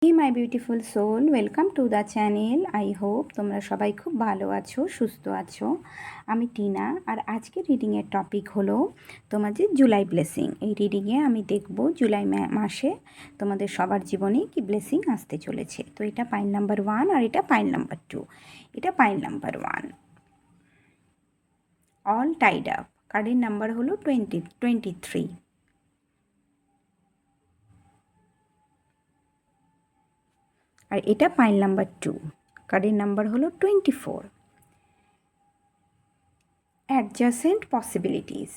Hey my beautiful soul, welcome to the channel. I hope তোমরা সবাই খুব ভালো আছো, সুস্থ আছো। আমি টিনা, আর আজকের রিডিংয়ের টপিক হলো তোমাদের জুলাই ব্লেসিং। এই রিডিংয়ে আমি দেখব জুলাই মাসে তোমাদের সবার জীবনে কি ব্লেসিং আসতে চলেছে। তো এটা পাইল নাম্বার 1 আর এটা পাইল নাম্বার 2। এটা pile number 1, all tied up. কার্ডের নাম্বার হলো 23। আর এটা পাইল নাম্বার 2, কার্ডের নাম্বার হলো 24, অ্যাডজাসেন্ট পসিবিলিটিস।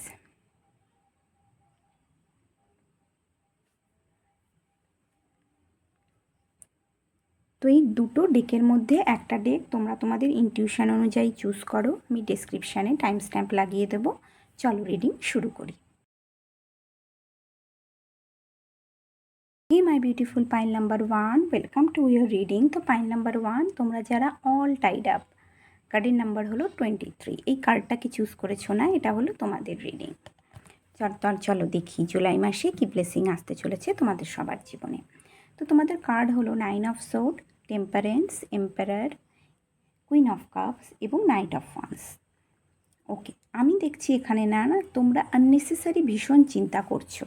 তো এই দুটো ডেকের মধ্যে একটা ডেক তোমরা তোমাদের ইনটিউশন অনুযায়ী চুজ করো। আমি ডেসক্রিপশানে টাইম স্ট্যাম্প লাগিয়ে দেবো। চলো রিডিং শুরু করি। Hey my beautiful pile number 1, welcome to your reading. তো পাইল নাম্বার 1, তোমরা যারা অল টাইড আপ, কার্ডের নাম্বার হলো 23। এই কার্ডটাকে চুজ করেছো না, এটা হলো তোমাদের রিডিং। চলো দেখি জুলাই মাসে কি ব্লেসিং আসতে চলেছে তোমাদের সবার জীবনে। তো তোমাদের কার্ড হলো 9 of sword, temperance, emperor, queen of cups এবং নাইট অফ ওয়ান্স। ওকে, আমি দেখছি এখানে না তোমরা আননেসেসারি ভীষণ চিন্তা করছো।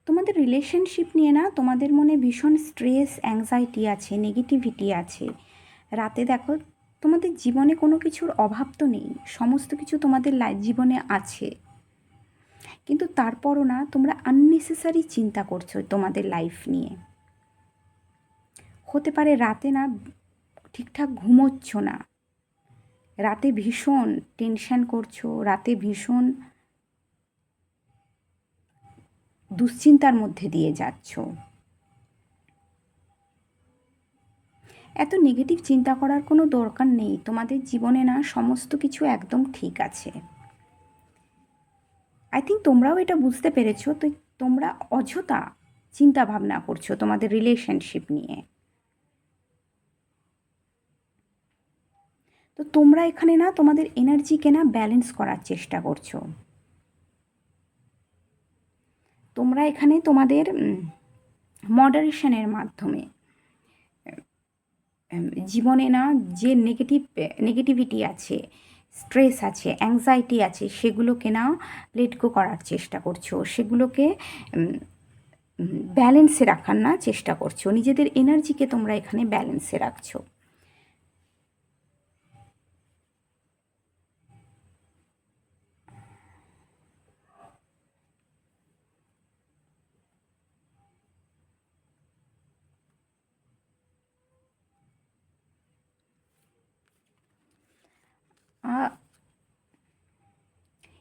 তোমাদের রিলেশনশিপ নিয়ে তোমাদের মনে ভীষণ স্ট্রেস, অ্যাংজাইটি আছে, নেগেটিভিটি আছে। রাতে দেখো তোমাদের জীবনে কোনো কিছুর অভাব তো নেই, সমস্ত কিছু তোমাদের জীবনে আছে, কিন্তু তারপরও তোমরা আননেসেসারি চিন্তা করছো তোমাদের লাইফ নিয়ে। হতে পারে রাতে ঠিকঠাক ঘুমোচ্ছ না, রাতে ভীষণ টেনশন করছো, রাতে ভীষণ দুশ্চিন্তার মধ্যে দিয়ে যাচ্ছ। এত নেগেটিভ চিন্তা করার কোনো দরকার নেই। তোমাদের জীবনে সমস্ত কিছু একদম ঠিক আছে। আই থিঙ্ক তোমরাও এটা বুঝতে পেরেছো। তো তোমরা অযথা চিন্তা ভাবনা করছো তোমাদের রিলেশনশিপ নিয়ে। তো তোমরা এখানে তোমাদের এনার্জিকে ব্যালেন্স করার চেষ্টা করছো। তোমরা এখানে তোমাদের মডারেশনের মাধ্যমে জীবনে যে নেগেটিভিটি আছে, স্ট্রেস আছে, অ্যাংজাইটি আছে, সেগুলোকে লেট গো করার চেষ্টা করছো, সেগুলোকে ব্যালেন্সে রাখার চেষ্টা করছো। নিজেদের এনার্জিকে তোমরা এখানে ব্যালেন্সে রাখছো।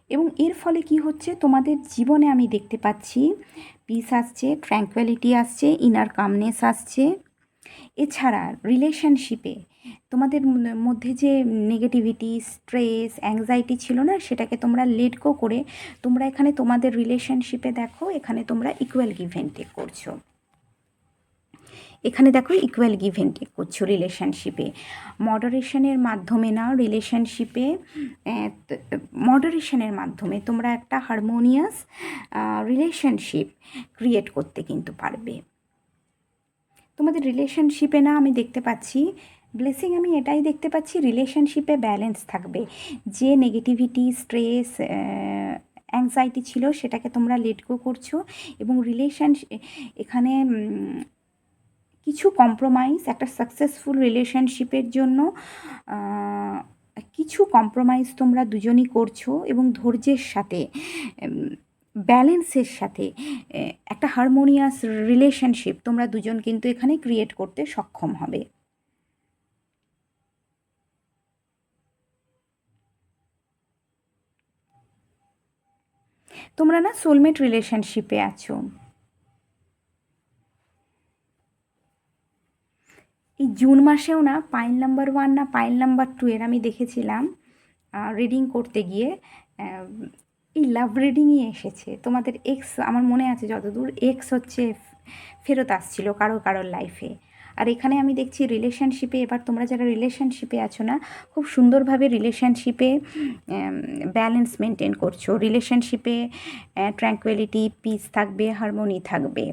এবং এর ফলে কি হচ্ছে, তোমাদের জীবনে আমি দেখতে পাচ্ছি পিস আসছে, ট্র্যাঙ্কুয়ালিটি আসছে, ইনার কামনেস আসছে। এছাড়া রিলেশনশিপে তোমাদের মধ্যে যে নেগেটিভিটি, স্ট্রেস, অ্যাংজাইটি ছিল সেটাকে তোমরা লেট গো করে তোমরা এখানে তোমাদের রিলেশনশিপে দেখো, এখানে তোমরা ইকুয়াল গিভ অ্যান্ড টেক করছো। এখানে দেখো ইকুয়াল গিভ অ্যান্ড টেক করছো রিলেশনশিপে। মডারেশনের মাধ্যমে মডারেশনের মাধ্যমে তোমরা একটা হারমোনিয়াস রিলেশনশিপ ক্রিয়েট করতে কিন্তু পারবে। তোমাদের রিলেশনশিপে আমি দেখতে পাচ্ছি ব্লেসিং, আমি এটাই দেখতে পাচ্ছি রিলেশনশিপে ব্যালেন্স থাকবে। যে নেগেটিভিটি, স্ট্রেস, অ্যাংজাইটি ছিল সেটাকে তোমরা লেট গো করছো, এবং এখানে কিছু কম্প্রোমাইজ, একটা সাকসেসফুল রিলেশনশিপের জন্য কিছু কম্প্রোমাইজ তোমরা দুজনই করছো, এবং ধৈর্যের সাথে, ব্যালেন্সের সাথে একটা হারমোনিয়াস রিলেশনশিপ তোমরা দুজন কিন্তু এখানে ক্রিয়েট করতে সক্ষম হবে। তোমরা সোলমেট রিলেশনশিপে আছো। এই জুন মাসেও পাইল নাম্বার 1 পাইল নাম্বার 2 এর আমি দেখেছিলাম রিডিং করতে গিয়ে এই লাভ রিডিংই এসেছে। তোমাদের এক্স, আমার মনে আছে যতদূর, এক্স হচ্ছে ফেরত আসছিল কারোর লাইফে। আর এখানে আমি দেখছি রিলেশনশিপে, এবার তোমরা যারা রিলেশনশিপে আছো না, খুব সুন্দরভাবে রিলেশনশিপে ব্যালেন্স মেনটেন করছো। রিলেশনশিপে ট্র্যাঙ্কুয়ালিটি, পিস থাকবে, হারমোনি থাকবে।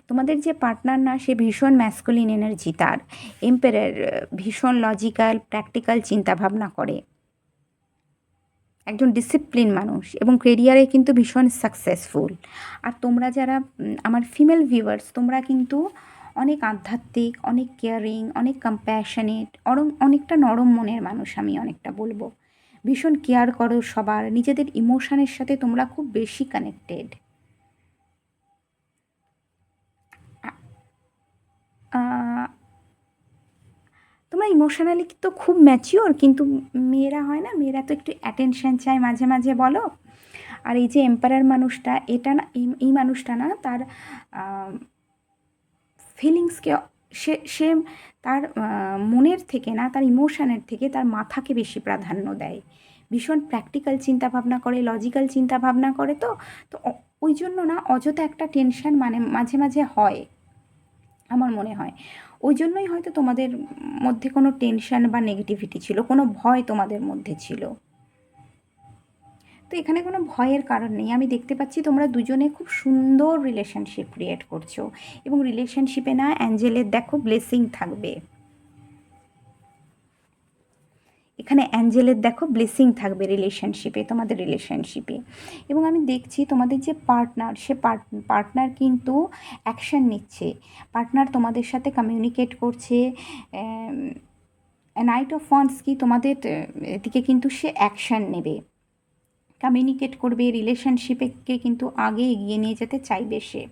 তোমাদের যে পার্টনার না, সে ভীষণ ম্যাসকুলিন এনার্জি, তার এম্পায়ার, ভীষণ লজিক্যাল প্র্যাকটিক্যাল চিন্তাভাবনা করে, একজন ডিসিপ্লিন মানুষ এবং কেরিয়ারে কিন্তু ভীষণ সাকসেসফুল। আর তোমরা যারা আমার ফিমেল ভিউয়ার্স, তোমরা কিন্তু অনেক আধ্যাত্মিক, অনেক কেয়ারিং, অনেক কম্প্যাশনেট, অনেকটা নরম মনের মানুষ। আমি অনেকটা বলবো, ভীষণ কেয়ার করো সবার, নিজেদের ইমোশনের সাথে তোমরা খুব বেশি কানেক্টেড। তোমরা ইমোশনালি তো খুব ম্যাচিওর, কিন্তু মেয়েরা হয় না, মেয়েরা তো একটু অ্যাটেনশন চায় মাঝে মাঝে, বলো। আর এই যে এম্পায়ার মানুষটা, এটা না, এই মানুষটা না, তার ফিলিংসকে, সে তার মনের থেকে না, তার ইমোশনের থেকে তার মাথাকে বেশি প্রাধান্য দেয়। ভীষণ প্র্যাকটিক্যাল চিন্তাভাবনা করে, লজিক্যাল চিন্তাভাবনা করে। তো তো ওই জন্য না অযথা একটা টেনশন মানে মাঝে মাঝে হয়, আমার মনে হয়। ওই জন্যই হয়তো তোমাদের মধ্যে কোনো টেনশন বা নেগেটিভিটি ছিল, কোনো ভয় তোমাদের মধ্যে ছিল। তো এখানে কোনো ভয়ের কারণ নেই। আমি দেখতে পাচ্ছি তোমরা দুজনে খুব সুন্দর রিলেশনশিপ ক্রিয়েট করছো, এবং রিলেশনশিপে না অ্যাঞ্জেলের দেখো ব্লেসিং থাকবে। এখানে অ্যাঞ্জেলের দেখো ব্লেসিং থাকবে রিলেশনশিপে, তোমাদের রিলেশনশিপে। এবং আমি দেখছি তোমাদের যে পার্টনার, সে পার্টনার কিন্তু অ্যাকশন নিচ্ছে। পার্টনার তোমাদের সাথে কমিউনিকেট করছে। নাইট অফ ওয়ান্স কি, তোমাদের দিকে কিন্তু সে অ্যাকশন নেবে, কমিউনিকেট করবে, রিলেশনশিপকে কিন্তু আগে এগিয়ে নিয়ে যেতে চাইবে সে।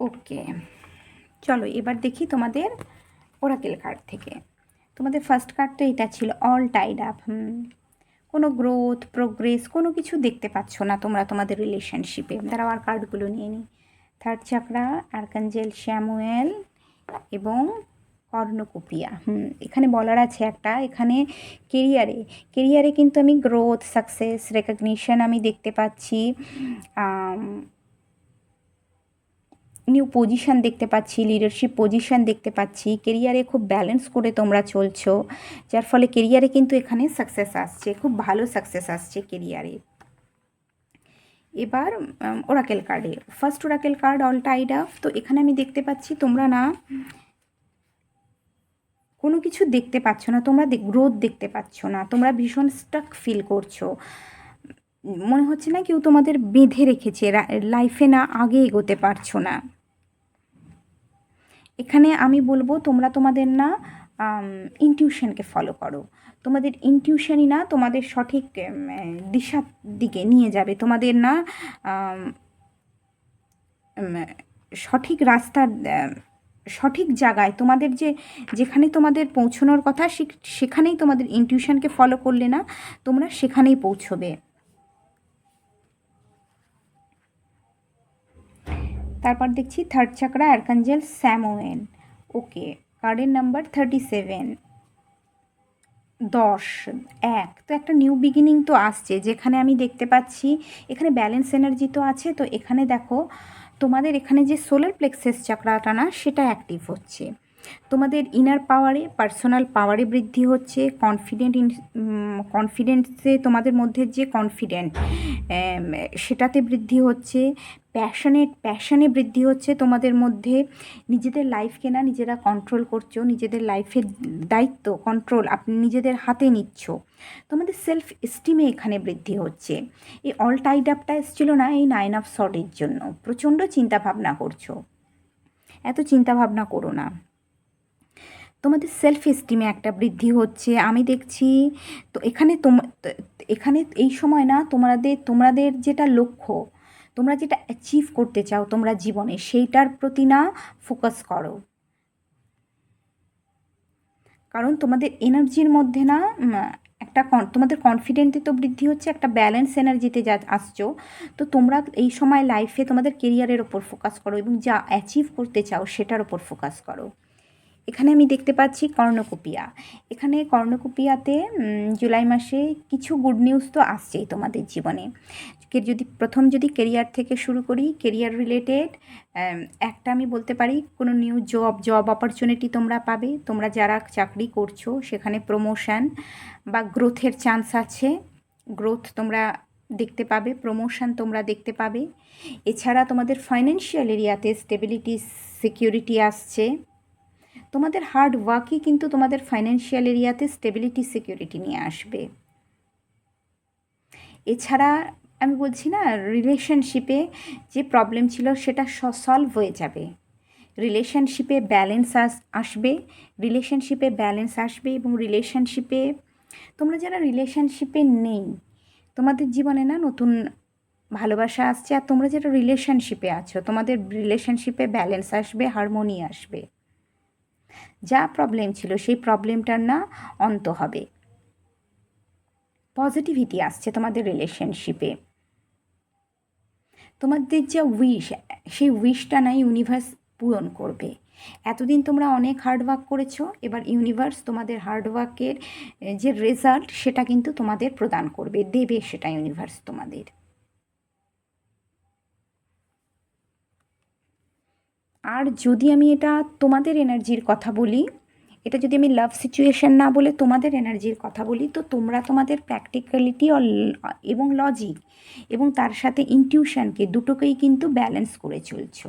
ওকে, চলো এবার দেখি তোমাদের ওরাকেল কার্ড থেকে। তোমাদের ফার্স্ট কার্ড তো এটা ছিল, অল টাইড আপ। কোনো গ্রোথ, প্রোগ্রেস, কোনো কিছু দেখতে পাচ্ছ না তোমরা তোমাদের রিলেশনশিপে। দাঁড়াও আর কার্ডগুলো নিয়ে নিই। থার্ড চাকরা, আর্কাঞ্জেল স্যামুয়েল এবং কর্ণকুপিয়া। এখানে বলার আছে একটা, এখানে কেরিয়ারে কিন্তু আমি গ্রোথ, সাকসেস, রেকগনিশন আমি দেখতে পাচ্ছি, নিউ পজিশান দেখতে পাচ্ছি, লিডারশিপ পজিশান দেখতে পাচ্ছি। কেরিয়ারে খুব ব্যালেন্স করে তোমরা চলছো, যার ফলে কেরিয়ারে কিন্তু এখানে সাকসেস আসছে, খুব ভালো সাকসেস আসছে কেরিয়ারে। এবার ওরাকেল কার্ডে, first Oracle card all tied up. তো এখানে আমি দেখতে পাচ্ছি তোমরা না কোনো কিছু দেখতে পাচ্ছ না, তোমরা গ্রোথ দেখতে পাচ্ছ না, তোমরা ভীষণ স্টাক ফিল করছো। মনে হচ্ছে না কেউ তোমাদের বেঁধে রেখেছে, লাইফে না আগে এগোতে পারছো না। এখানে আমি বলবো তোমরা তোমাদের না ইনটিউশনকে ফলো করো। তোমাদের ইনটিউশনই না তোমাদের সঠিক দিশার দিকে নিয়ে যাবে, তোমাদের না সঠিক রাস্তার, সঠিক জায়গায়, তোমাদের যেখানে তোমাদের পৌঁছানোর কথা, সেখানেই তোমাদের ইনটিউশনকে ফলো করলে না তোমরা সেখানেই পৌঁছবে। তারপর দেখছি থার্ড চাকরা, আর্কাঞ্জেল স্যামুয়েল। ওকে, কার্ডের নাম্বার 37, 10, 1। তো একটা নিউ বিগিনিং তো আসছে, যেখানে আমি দেখতে পাচ্ছি এখানে ব্যালেন্স এনার্জি তো আছে। তো এখানে দেখো তোমাদের এখানে যে সোলার প্লেক্সাস চাকরাটা না, সেটা অ্যাক্টিভ হচ্ছে। তোমাদের ইনার পাওয়ারে, পার্সোনাল পাওয়ারে বৃদ্ধি হচ্ছে, কনফিডেন্সে, তোমাদের মধ্যে যে কনফিডেন্ট সেটাতে বৃদ্ধি হচ্ছে, প্যাশনে বৃদ্ধি হচ্ছে তোমাদের মধ্যে। নিজেদের লাইফকে না নিজেরা কন্ট্রোল করছো, নিজেদের লাইফের দায়িত্ব, কন্ট্রোল আপনি নিজেদের হাতে নিচ্ছ। তোমাদের সেলফ এস্টিমে এখানে বৃদ্ধি হচ্ছে। এই অল টাইড আপটা এসেছিলো না এই 9 অফ সর্ডের জন্য। প্রচণ্ড চিন্তাভাবনা করছো, এত চিন্তাভাবনা করো না। তোমাদের সেলফ এস্টিমে একটা বৃদ্ধি হচ্ছে আমি দেখছি। তো এখানে এই সময় না তোমাদের যেটা লক্ষ্য, তোমরা যেটা অ্যাচিভ করতে চাও তোমরা জীবনে, সেইটার প্রতি না ফোকাস করো। কারণ তোমাদের এনার্জির মধ্যে না একটা তোমাদের কনফিডেন্টে তো বৃদ্ধি হচ্ছে, একটা ব্যালেন্স এনার্জিতে যা আসছো। তো তোমরা এই সময় লাইফে তোমাদের কেরিয়ারের ওপর ফোকাস করো এবং যা অ্যাচিভ করতে চাও সেটার ওপর ফোকাস করো। এখানে আমি দেখতে পাচ্ছি কর্ণকুপিয়া। এখানে কর্ণকুপিয়াতে জুলাই মাসে কিছু গুড নিউজ তো আসছেই তোমাদের জীবনে। যদি কেরিয়ার থেকে শুরু করি, কেরিয়ার রিলেটেড একটা আমি বলতে পারি কোনো নিউ জব অপরচুনিটি তোমরা পাবে। তোমরা যারা চাকরি করছো সেখানে প্রমোশন বা গ্রোথের চান্স আছে। গ্রোথ তোমরা দেখতে পাবে, প্রমোশন তোমরা দেখতে পাবে। এছাড়া তোমাদের ফাইন্যান্সিয়াল এরিয়াতে স্টেবিলিটি, সিকিউরিটি আসছে। তোমাদের হার্ড ওয়ার্কই কিন্তু তোমাদের ফাইন্যান্সিয়াল এরিয়াতে স্টেবিলিটি, সিকিউরিটি নিয়ে আসবে। এছাড়া আমি বলছি না, রিলেশনশিপে যে প্রবলেম ছিল সেটা সলভ হয়ে যাবে। রিলেশনশিপে ব্যালেন্স আসবে, এবং রিলেশনশিপে তোমরা যারা রিলেশনশিপে নেই, তোমাদের জীবনে না নতুন ভালোবাসা আসছে। আর তোমরা যারা রিলেশনশিপে আছো, তোমাদের রিলেশনশিপে ব্যালেন্স আসবে, হারমোনি আসবে। যা প্রবলেম ছিল সেই প্রবলেমটার না অন্ত হবে। পজিটিভিটি আসছে তোমাদের রিলেশনশিপে। তোমাদের যে উইশ, সেই উইশটা না ইউনিভার্স পূরণ করবে। এতদিন তোমরা অনেক হার্ডওয়ার্ক করেছো, এবার ইউনিভার্স তোমাদের হার্ডওয়ার্কের যে রেজাল্ট সেটা কিন্তু তোমাদের প্রদান করবে, দেবে সেটা ইউনিভার্স তোমাদের। আর যদি আমি এটা তোমাদের এনার্জির কথা বলি, এটা যদি আমি লাভ সিচুয়েশন না বলে তোমাদের এনার্জির কথা বলি, তো তোমরা তোমাদের প্র্যাকটিক্যালিটি এবং লজিক এবং তার সাথে ইনটিউশনকে দুটোকেই কিন্তু ব্যালেন্স করে চলছো।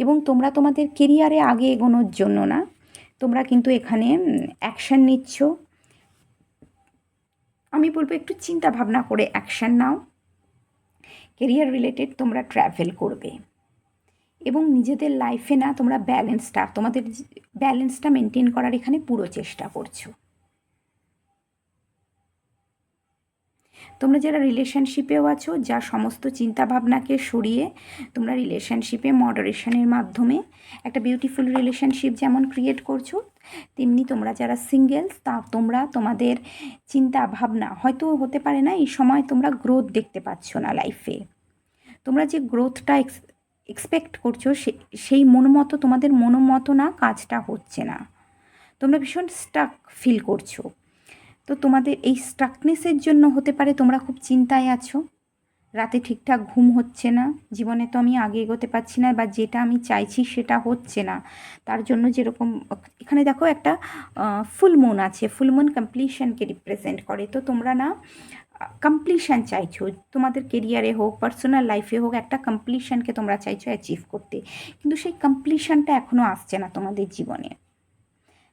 এবং তোমরা তোমাদের কেরিয়ারে আগে এগোনোর জন্য না, তোমরা কিন্তু এখানে অ্যাকশান নিচ্ছ। আমি বলবো একটু চিন্তা ভাবনা করে অ্যাকশান নাও। কেরিয়ার রিলেটেড তোমরা ট্র্যাভেল করবে এবং নিজেদের লাইফে না তোমরা তোমাদের ব্যালেন্সটা মেনটেন করার এখানে পুরো চেষ্টা করছো। তোমরা যারা রিলেশনশিপেও আছো, যা সমস্ত চিন্তাভাবনাকে সরিয়ে তোমরা রিলেশনশিপে মডারেশনের মাধ্যমে একটা বিউটিফুল রিলেশনশিপ যেমন ক্রিয়েট করছো, তেমনি তোমরা যারা সিঙ্গেলস, তোমরা তোমাদের চিন্তা ভাবনা হয়তো হতে পারে না এই সময় তোমরা গ্রোথ দেখতে পাচ্ছ না লাইফে। তোমরা যে গ্রোথটা এক্সপেক্ট করছো সেই তোমাদের মতো না কাজটা হচ্ছে না। তোমরা ভীষণ স্টাক ফিল করছো। তো তোমাদের এই স্টাকনেসের জন্য হতে পারে তোমরা খুব চিন্তায় আছো, রাতে ঠিকঠাক ঘুম হচ্ছে না, জীবনে তো আমি আগে এগোতে পারছি না, বা যেটা আমি চাইছি সেটা হচ্ছে না। তার জন্য যেরকম এখানে দেখো একটা ফুল মুন আছে, ফুল মুন কমপ্লিশনকে রিপ্রেজেন্ট করে। তো তোমরা না কমপ্লিশন চাইছো, তোমাদের কেরিয়ারে হোক, পার্সোনাল লাইফে হোক, একটা কমপ্লিশনকে তোমরা চাইছো অ্যাচিভ করতে, কিন্তু সেই কমপ্লিশনটা এখনও আসছে না তোমাদের জীবনে।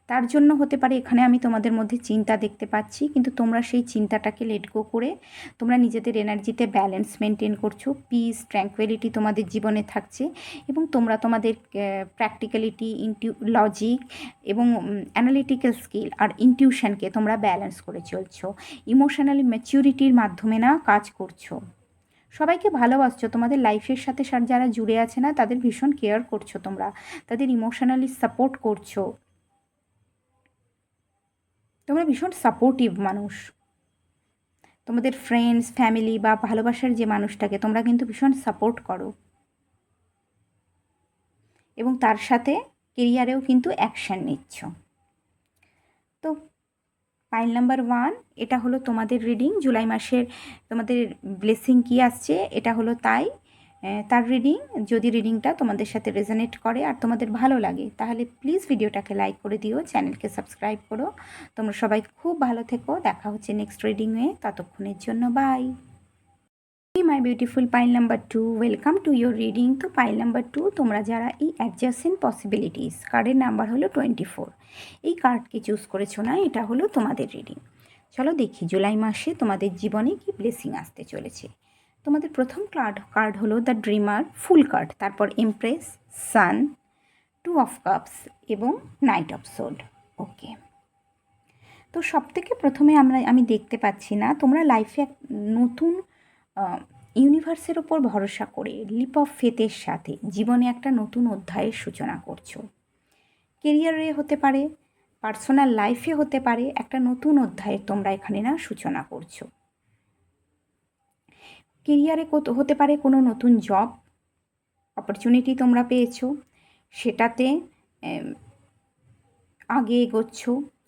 তার জন্য হতে পারে এখানে আমি তোমাদের মধ্যে চিন্তা দেখতে পাচ্ছি, কিন্তু তোমরা সেই চিন্তাটাকে লেট গো করে তোমরা নিজেদের এনার্জিতে ব্যালেন্স মেনটেন করছো, পিস, ট্র্যাঙ্কুইলিটি তোমাদের জীবনে থাকছে, এবং তোমরা তোমাদের প্র্যাকটিক্যালিটি, লজিক এবং অ্যানালিটিক্যাল স্কিল আর ইনটিউশনকে তোমরা ব্যালেন্স করে চলছো। ইমোশনালি ম্যাচিউরিটির মাধ্যমে না কাজ করছো। সবাইকে ভালোবাসছো, তোমাদের লাইফের সাথে যারা জুড়ে আছে না তাদের ভীষণ কেয়ার করছো, তোমরা তাদের ইমোশনালি সাপোর্ট করছো। তোমরা ভীষণ সাপোর্টিভ মানুষ। তোমাদের ফ্রেন্ডস, ফ্যামিলি বা ভালোবাসার যে মানুষটাকে তোমরা কিন্তু ভীষণ সাপোর্ট করো, এবং তার সাথে কেরিয়ারেও কিন্তু অ্যাকশান নিচ্ছ। তো পাইল নাম্বার 1, এটা হলো তোমাদের রিডিং। জুলাই মাসের তোমাদের ব্লেসিং কী আসছে এটা হলো তার রিডিং। যদি রিডিংটা তোমাদের সাথে রেজোনেট করে আর তোমাদের ভালো লাগে তাহলে প্লিজ ভিডিওটাকে লাইক করে দিও, চ্যানেলকে সাবস্ক্রাইব করো। তোমরা সবাই খুব ভালো থেকো, দেখা হচ্ছে নেক্সট রিডিংয়ে, ততক্ষণের জন্য bye. My beautiful pile number 2, welcome to your reading. তো পাইল নাম্বার 2, তোমরা যারা এই অ্যাডজাসেন্ট পসিবিলিটিস, কার্ডের নাম্বার হলো 24, এই কার্ডকে চুজ করেছো না, এটা হলো তোমাদের রিডিং। চলো দেখি জুলাই মাসে তোমাদের জীবনে কি ব্লেসিং আসতে চলেছে। তোমাদের প্রথম কার্ড হলো দ্য ড্রিমার, ফুল কার্ড, তারপর এমপ্রেস, সান, 2 অফ কাপস এবং নাইট অফ সোড। ওকে, তো সব থেকে প্রথমে আমি দেখতে পাচ্ছি না তোমরা লাইফে এক নতুন ইউনিভার্সের ওপর ভরসা করে লিপ অফ ফেথের সাথে জীবনে একটা নতুন অধ্যায়ের সূচনা করছো। কেরিয়ারে হতে পারে, পার্সোনাল লাইফে হতে পারে, একটা নতুন অধ্যায়ের তোমরা এখানে না সূচনা করছো। কেরিয়ারে হতে পারে কোনো নতুন জব, অপরচুনিটি তোমরা পেয়েছো, সেটাতে আগে এগোচ্ছ,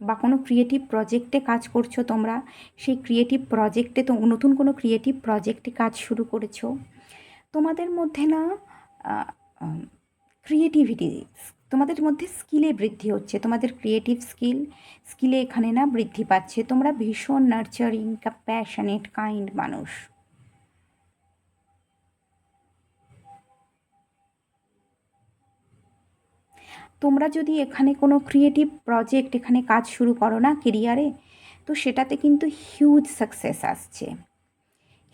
বা কোনো ক্রিয়েটিভ প্রজেক্টে কাজ করছো তোমরা, সেই ক্রিয়েটিভ প্রজেক্টে তো নতুন কোনো ক্রিয়েটিভ প্রজেক্টে কাজ শুরু করেছো। তোমাদের মধ্যে না ক্রিয়েটিভিটি, তোমাদের মধ্যে স্কিলে বৃদ্ধি হচ্ছে, তোমাদের ক্রিয়েটিভ স্কিলে এখানে না বৃদ্ধি পাচ্ছে। তোমরা ভীষণ নার্চারিং, কম্প্যাশনেট, কাইন্ড মানুষ। তোমরা যদি এখানে কোনো ক্রিয়েটিভ প্রজেক্ট এখানে কাজ শুরু করো না কেরিয়ারে, তো সেটাতে কিন্তু হিউজ সাকসেস আসছে,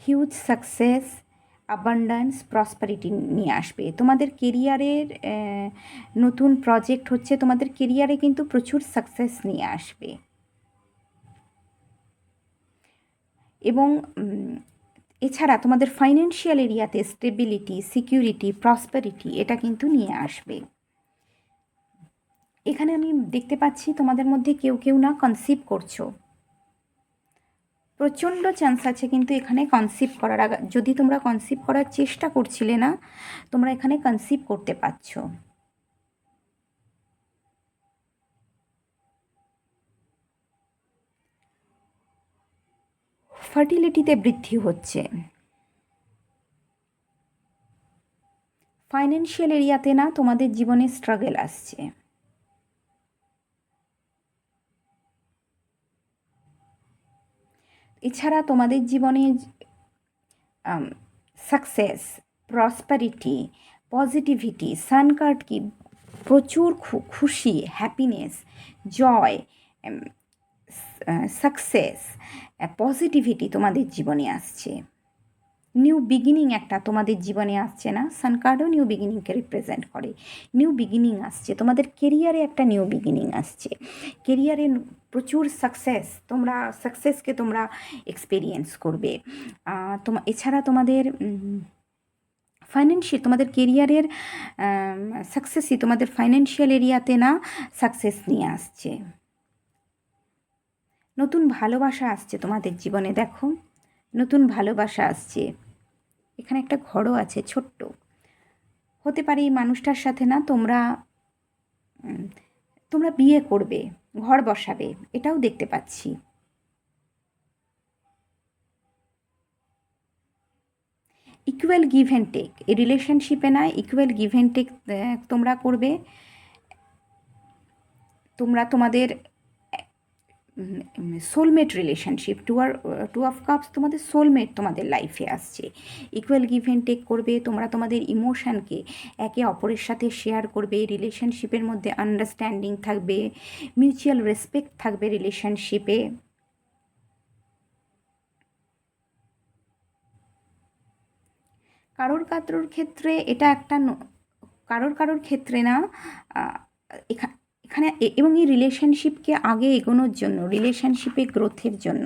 হিউজ সাকসেস, অ্যাবান্ড্যান্স, প্রসপারিটি নিয়ে আসবে। তোমাদের কেরিয়ারের নতুন প্রজেক্ট হচ্ছে, তোমাদের কেরিয়ারে কিন্তু প্রচুর সাকসেস নিয়ে আসবে। এবং এছাড়া তোমাদের ফাইন্যান্সিয়াল এরিয়াতে স্টেবিলিটি, সিকিউরিটি, প্রসপারিটি এটা কিন্তু নিয়ে আসবে। এখানে আমি দেখতে পাচ্ছি তোমাদের মধ্যে কেউ কেউ না কনসিভ করছো, প্রচণ্ড চান্স আছে কিন্তু এখানে কনসিভ করার আগে, যদি তোমরা কনসিভ করার চেষ্টা করছিলে না, তোমরা এখানে কনসিভ করতে পারছো। ফার্টিলিটিতে বৃদ্ধি হচ্ছে। ফাইন্যান্সিয়াল এরিয়াতে না তোমাদের জীবনে স্ট্রাগল আসছে। এছাড়া তোমাদের জীবনে success, prosperity, positivity, sun card কি, প্রচুর খুশি, হ্যাপিনেস, জয়, সাকসেস, পজিটিভিটি তোমাদের জীবনে আসছে। নিউ বিগিনিং একটা তোমাদের জীবনে আসছে না, সান কার্ডও নিউ বিগিনিংকে রিপ্রেজেন্ট করে। নিউ বিগিনিং আসছে, তোমাদের কেরিয়ারে একটা নিউ বিগিনিং আসছে, কেরিয়ারে প্রচুর সাকসেস, তোমরা সাকসেসকে তোমরা এক্সপিরিয়েন্স করবে। এছাড়া তোমাদের ফাইন্যান্সিয়াল, তোমাদের কেরিয়ারের সাকসেসই তোমাদের ফাইন্যান্সিয়াল এরিয়াতে না সাকসেস নিয়ে আসছে। নতুন ভালোবাসা আসছে তোমাদের জীবনে, দেখো নতুন ভালোবাসা আসছে। এখানে একটা ঘরও আছে ছোট্ট, হতে পারে এই মানুষটার সাথে না তোমরা তোমরা বিয়ে করবে, ঘর বসাবে, এটাও দেখতে পাচ্ছি। ইকুয়াল গিভ অ্যান্ড টেক, এই রিলেশনশিপে না ইকুয়াল গিভ অ্যান্ড টেক তোমরা করবে। তোমরা তোমাদের soulmate relationship, two of cups তোমাদের সোলমেট তোমাদের লাইফে আসছে। ইকুয়াল গিভ অ্যান্ড টেক করবে, তোমরা তোমাদের ইমোশানকে একে অপরের সাথে শেয়ার করবে, রিলেশনশিপের মধ্যে আন্ডারস্ট্যান্ডিং থাকবে, মিউচুয়াল রেসপেক্ট থাকবে রিলেশনশিপে। কারোর ক্ষেত্রে এটা একটা কারোর ক্ষেত্রে না এখানে এবং এই রিলেশনশিপকে আগে এগোনোর জন্য, রিলেশনশিপে গ্রোথের জন্য,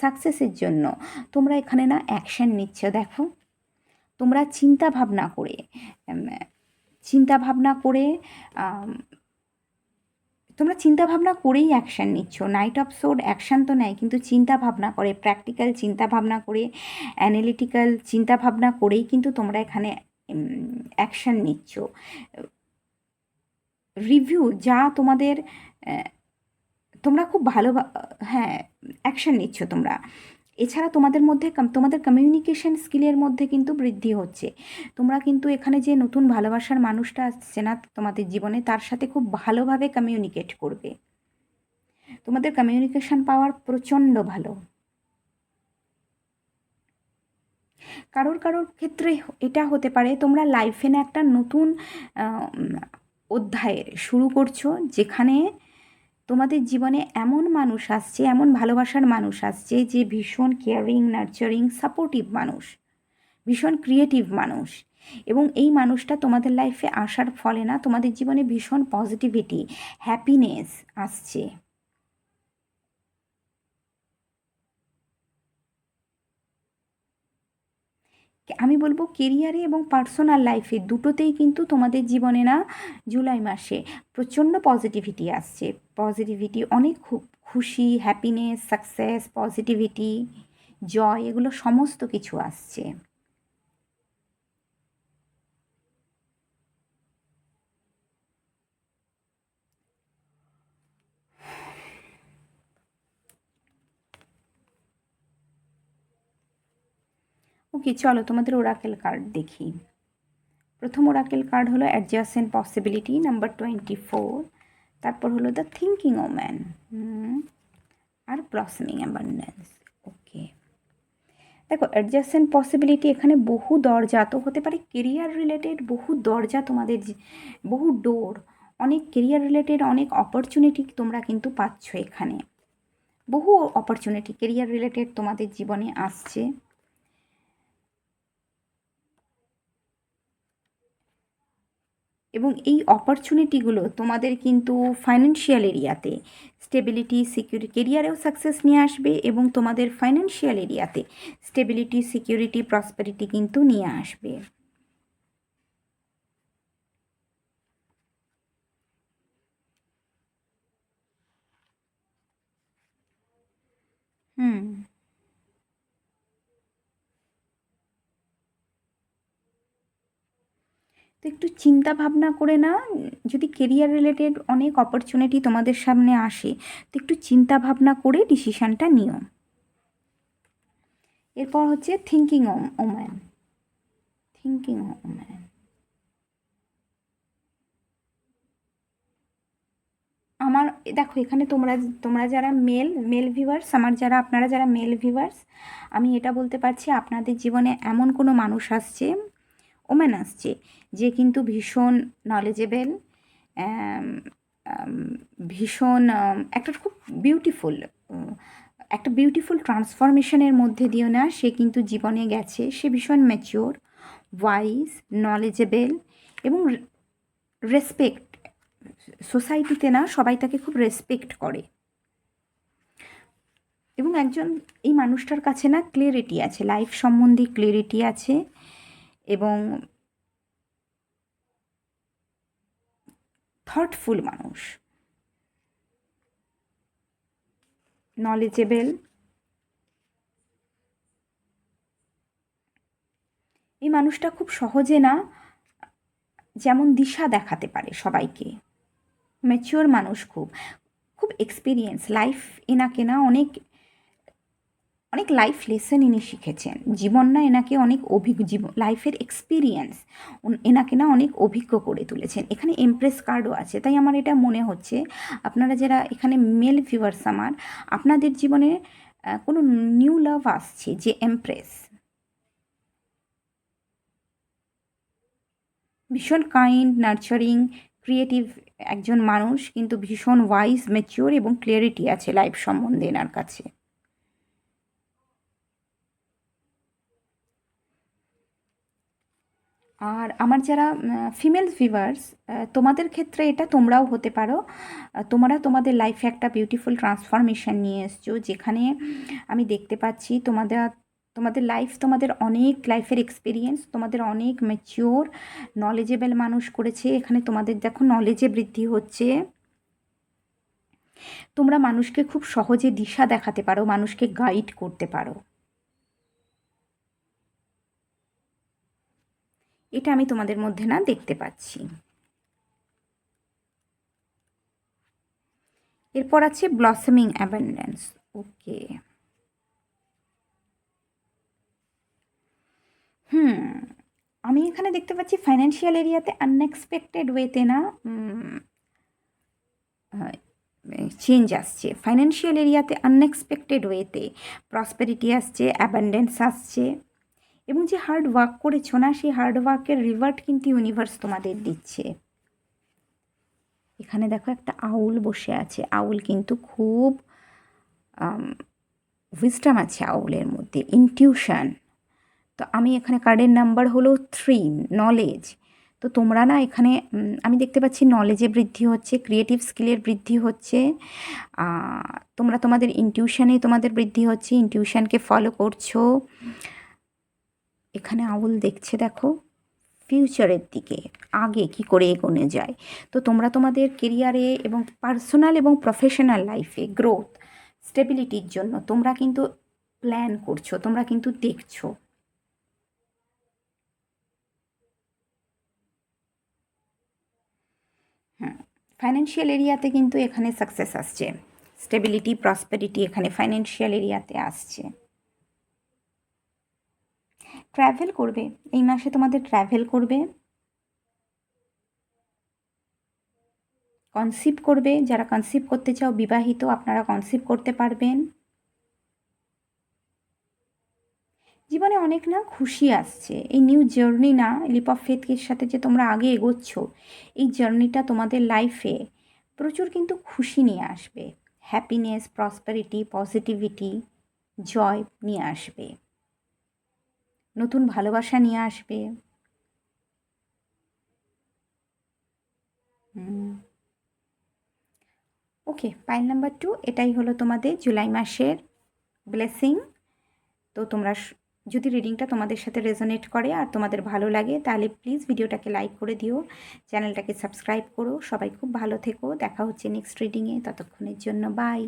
সাকসেসের জন্য তোমরা এখানে না অ্যাকশান নিচ্ছ। দেখো তোমরা চিন্তা ভাবনা করে তোমরা চিন্তা ভাবনা করেই অ্যাকশান নিচ্ছ। নাইট অফ সোর্ড অ্যাকশান তো নেয়, কিন্তু চিন্তা ভাবনা করে, প্র্যাকটিক্যাল চিন্তা ভাবনা করে, অ্যানালিটিক্যাল চিন্তা ভাবনা করেই কিন্তু তোমরা এখানে অ্যাকশান নিচ্ছ। রিভিউ যা তোমাদের, তোমরা খুব ভালো, হ্যাঁ অ্যাকশান নিচ্ছ তোমরা। এছাড়া তোমাদের মধ্যে তোমাদের কমিউনিকেশন স্কিলের মধ্যে কিন্তু বৃদ্ধি হচ্ছে। তোমরা কিন্তু এখানে যে নতুন ভালোবাসার মানুষটা আসছে না তোমাদের জীবনে, তার সাথে খুব ভালোভাবে কমিউনিকেট করবে। তোমাদের কমিউনিকেশন পাওয়ার প্রচণ্ড ভালো। কারোর ক্ষেত্রে এটা হতে পারে তোমরা লাইফে না একটা নতুন অধ্যায়ের শুরু করছো, যেখানে তোমাদের জীবনে এমন মানুষ আসছে, এমন ভালোবাসার মানুষ আসছে যে ভীষণ কেয়ারিং, নার্চারিং, সাপোর্টিভ মানুষ, ভীষণ ক্রিয়েটিভ মানুষ। এবং এই মানুষটা তোমাদের লাইফে আসার ফলে না তোমাদের জীবনে ভীষণ পজিটিভিটি, হ্যাপিনেস আসছে। আমি বলবো কেরিয়ারে এবং পার্সোনাল লাইফে দুটোতেই কিন্তু তোমাদের জীবনে না জুলাই মাসে প্রচণ্ড পজিটিভিটি আসছে। পজিটিভিটি, অনেক খুশি, হ্যাপিনেস, সাকসেস, পজিটিভিটি, জয়, এগুলো সমস্ত কিছু আসছে। ওকে, চলো তোমাদের ওরাকেল কার্ড দেখি। প্রথম ওরাকেল কার্ড হলো অ্যাডজাসেন্ট পসিবিলিটি নাম্বার 24, তারপর হলো দ্য থিঙ্কিং ওম্যান, আর ব্লসমিং অ্যাবান্ডেন্স। ওকে, দেখো অ্যাডজাসেন্ট পসিবিলিটি এখানে বহু দরজা তো হতে পারে, কেরিয়ার রিলেটেড বহু দরজা তোমাদের, বহু ডোর, অনেক কেরিয়ার রিলেটেড অনেক অপরচুনিটি তোমরা কিন্তু পাচ্ছ এখানে, বহু অপরচুনিটি কেরিয়ার রিলেটেড তোমাদের জীবনে আসছে। এবং এই অপরচুনিটিগুলো তোমাদের কিন্তু ফাইন্যান্সিয়াল এরিয়াতে স্টেবিলিটি, সিকিউরিটি, কেরিয়ারেও সাকসেস নিয়ে আসবে এবং তোমাদের ফাইন্যান্সিয়াল এরিয়াতে স্টেবিলিটি, সিকিউরিটি, প্রসপারিটি কিন্তু নিয়ে আসবে। হুম, তো একটু চিন্তা ভাবনা করে না, যদি কেরিয়ার রিলেটেড অনেক অপরচুনিটি তোমাদের সামনে আসে তো একটু চিন্তা ভাবনা করে ডিসিশানটা নিও। এরপর হচ্ছে থিঙ্কিং ওম্যান, থিঙ্কিং ওম্যান। আমার দেখো এখানে তোমরা তোমরা যারা মেল ভিউয়ার্স, আমার যারা আপনারা যারা মেল ভিউয়ার্স, আমি এটা বলতে পারছি আপনাদের জীবনে এমন কোনো মানুষ আসছে, ওম্যান আসছে, যে কিন্তু ভীষণ নলেজেবল, ভীষণ একটা খুব বিউটিফুল, একটা বিউটিফুল ট্রান্সফরমেশনের মধ্যে দিয়েও না সে কিন্তু জীবনে গেছে। সে ভীষণ ম্যাচিওর, ওয়াইজ, নলেজেবল এবং রেসপেক্ট, সোসাইটিতে না সবাই তাকে খুব রেসপেক্ট করে। এবং একজন এই মানুষটার কাছে না ক্লিয়ারিটি আছে, লাইফ সম্বন্ধে ক্লিয়ারিটি আছে এবং থটফুল মানুষ, নলেজেবল। এই মানুষটা খুব সহজে না যেমন দিশা দেখাতে পারে সবাইকে, ম্যাচিওর মানুষ, খুব খুব এক্সপিরিয়েন্স, লাইফ এনাকে না অনেক অনেক লাইফ লেসন ইনি শিখেছেন, জীবন না এনাকে অনেক অভিজ্ঞ, জীবন লাইফের এক্সপিরিয়েন্স এনাকে না অনেক অভিজ্ঞ করে তুলেছেন। এখানে এমপ্রেস কার্ডও আছে, তাই আমার এটা মনে হচ্ছে আপনারা যারা এখানে মেল ভিউয়ার্স, আমার আপনাদের জীবনে কোনো নিউ লাভ আসছে, যে এমপ্রেস, ভীষণ কাইন্ড, নার্চারিং, ক্রিয়েটিভ একজন মানুষ, কিন্তু ভীষণ ওয়াইজ, ম্যাচিওর এবং ক্লিয়ারিটি আছে লাইফ সম্বন্ধে এনার কাছে। আর আমার যারা ফিমেল ভিউয়ার্স, তোমাদের ক্ষেত্রে এটা তোমরাও হতে পারো, তোমরা তোমাদের লাইফে একটা বিউটিফুল ট্রান্সফরমেশন নিয়ে এসছো, যেখানে আমি দেখতে পাচ্ছি তোমাদের তোমাদের লাইফ, তোমাদের অনেক লাইফের এক্সপিরিয়েন্স, তোমাদের অনেক ম্যাচিওর নলেজেবল মানুষ করেছে। এখানে তোমাদের দেখো নলেজে বৃদ্ধি হচ্ছে, তোমরা মানুষকে খুব সহজে দিশা দেখাতে পারো, মানুষকে গাইড করতে পারো, এটা আমি তোমাদের মধ্যে না দেখতে পাচ্ছি। এরপর আছে ব্লসমিং অ্যাবান্ডেন্স। ওকে, আমি এখানে দেখতে পাচ্ছি ফাইন্যান্সিয়াল এরিয়াতে আনএক্সপেক্টেড ওয়েতে না চেঞ্জ আসছে, ফাইন্যান্সিয়াল এরিয়াতে আনএক্সপেক্টেড ওয়েতে প্রসপেরিটি আসছে, অ্যাবান্ডেন্স আসছে এবং যে হার্ড ওয়ার্ক করেছো না সেই হার্ড ওয়ার্কের রিওয়ার্ড কিন্তু ইউনিভার্স তোমাদের দিচ্ছে। এখানে দেখো একটা আউল বসে আছে, আউল কিন্তু খুব উইজডম আছে আউলের মধ্যে, ইনটিউশন। তো আমি এখানে কার্ডের নাম্বার হলো 3, নলেজ। তো তোমরা না এখানে আমি দেখতে পাচ্ছি নলেজে বৃদ্ধি হচ্ছে, ক্রিয়েটিভ স্কিলের বৃদ্ধি হচ্ছে, তোমরা তোমাদের ইনটিউশনে তোমাদের বৃদ্ধি হচ্ছে, ইনটিউশনকে ফলো করছো। এখানে আউল দেখছে দেখো ফিউচারের দিকে, আগে কি করে এগোনো যায়। তো তোমরা তোমাদের কেরিয়ারে এবং পার্সোনাল এবং প্রফেশনাল লাইফে গ্রোথ, স্টেবিলিটির জন্য তোমরা কিন্তু প্ল্যান করছো, তোমরা কিন্তু দেখছো। ফাইন্যান্সিয়াল এরিয়াতে কিন্তু এখানে সাকসেস আসছে, স্টেবিলিটি, প্রসপেরিটি এখানে ফাইন্যান্সিয়াল এরিয়াতে আসছে। ট্র্যাভেল করবে, এই মাসে তোমাদের ট্র্যাভেল করবে, কনসিভ করবে, যারা কনসিভ করতে চাও বিবাহিত আপনারা কনসিভ করতে পারবেন। জীবনে অনেক না খুশি আসছে, এই নিউ জার্নি না, লিপ অফ ফেথের সাথে যে তোমরা আগে এগোচ্ছ, এই জার্নিটা তোমাদের লাইফে প্রচুর কিন্তু খুশি নিয়ে আসবে, হ্যাপিনেস, প্রসপারিটি, পজিটিভিটি, জয় নিয়ে আসবে, নতুন ভালোবাসা নিয়ে আসবে। ওকে, পাইল নাম্বার 2, এটাই হলো তোমাদের জুলাই মাসের ব্লেসিং। তো তোমরা যদি রিডিংটা তোমাদের সাথে রেজোনেট করে আর তোমাদের ভালো লাগে তাহলে প্লিজ ভিডিওটাকে লাইক করে দিও, চ্যানেলটাকে সাবস্ক্রাইব করো। সবাই খুব ভালো থেকো, দেখা হচ্ছে নেক্সট রিডিংয়ে, ততক্ষণের জন্য বাই।